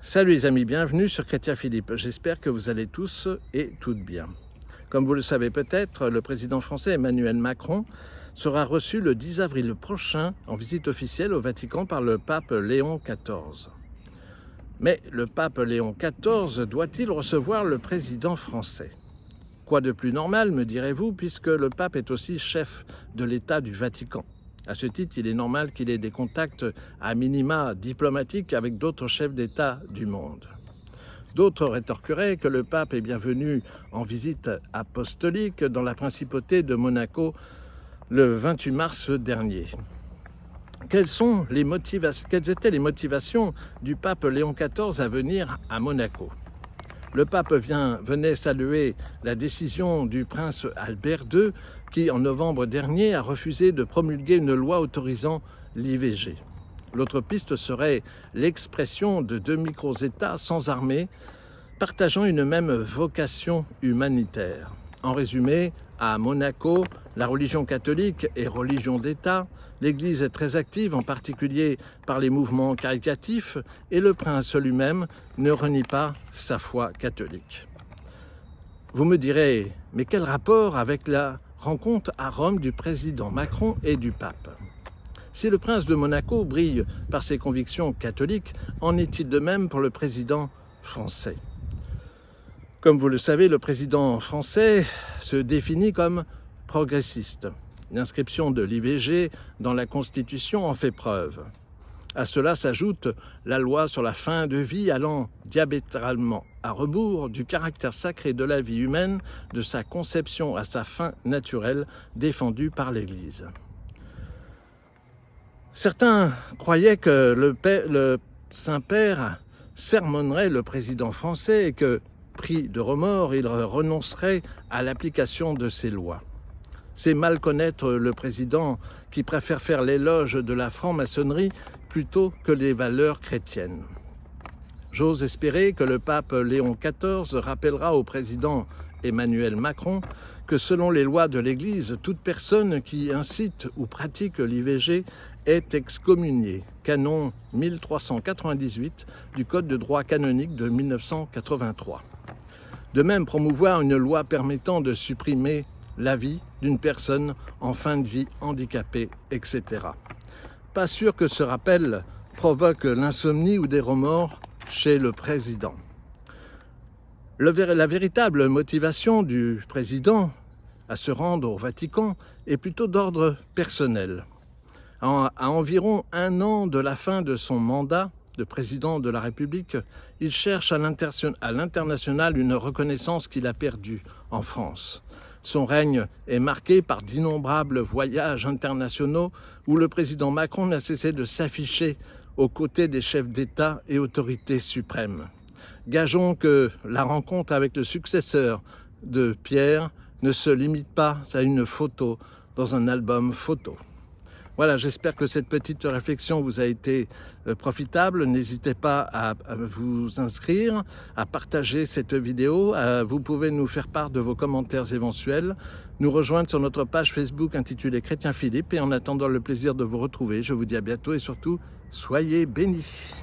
Salut les amis, bienvenue sur Chrétien Philippe. J'espère que vous allez tous et toutes bien. Comme vous le savez peut-être, le président français Emmanuel Macron sera reçu le 10 avril prochain en visite officielle au Vatican par le pape Léon XIV. Mais le pape Léon XIV doit-il recevoir le président français? Quoi de plus normal, me direz-vous, puisque le pape est aussi chef de l'État du Vatican. À ce titre, il est normal qu'il ait des contacts à minima diplomatiques avec d'autres chefs d'État du monde. D'autres rétorqueraient que le pape est bienvenu en visite apostolique dans la principauté de Monaco le 28 mars dernier. Quelles étaient les motivations du pape Léon XIV à venir à Monaco? Le pape venait saluer la décision du prince Albert II qui, en novembre dernier, a refusé de promulguer une loi autorisant l'IVG. L'autre piste serait l'expression de deux micro-États sans armée, partageant une même vocation humanitaire. En résumé, à Monaco, la religion catholique est religion d'État, l'Église est très active, en particulier par les mouvements caritatifs, et le prince lui-même ne renie pas sa foi catholique. Vous me direz, mais quel rapport avec la rencontre à Rome du président Macron et du pape? Si le prince de Monaco brille par ses convictions catholiques, en est-il de même pour le président français? Comme vous le savez, le président français se définit comme progressiste. L'inscription de l'IVG dans la Constitution en fait preuve. À cela s'ajoute la loi sur la fin de vie allant diamétralement à rebours du caractère sacré de la vie humaine, de sa conception à sa fin naturelle, défendue par l'Église. Certains croyaient que le Saint-Père sermonnerait le président français et que, pris de remords, il renoncerait à l'application de ces lois. C'est mal connaître le président qui préfère faire l'éloge de la franc-maçonnerie plutôt que les valeurs chrétiennes. J'ose espérer que le pape Léon XIV rappellera au président Emmanuel Macron que selon les lois de l'Église, toute personne qui incite ou pratique l'IVG est excommuniée, canon 1398 du Code de droit canonique de 1983. De même, promouvoir une loi permettant de supprimer la vie d'une personne en fin de vie handicapée, etc. Pas sûr que ce rappel provoque l'insomnie ou des remords chez le président. La véritable motivation du président à se rendre au Vatican est plutôt d'ordre personnel. À environ un an de la fin de son mandat de président de la République, il cherche à l'international une reconnaissance qu'il a perdue en France. Son règne est marqué par d'innombrables voyages internationaux où le président Macron n'a cessé de s'afficher aux côtés des chefs d'État et autorités suprêmes. Gageons que la rencontre avec le successeur de Pierre ne se limite pas à une photo dans un album photo. Voilà, j'espère que cette petite réflexion vous a été profitable. N'hésitez pas à vous inscrire, à partager cette vidéo. Vous pouvez nous faire part de vos commentaires éventuels, nous rejoindre sur notre page Facebook intitulée Chrétien Philippe. Et en attendant le plaisir de vous retrouver, je vous dis à bientôt et surtout, soyez bénis.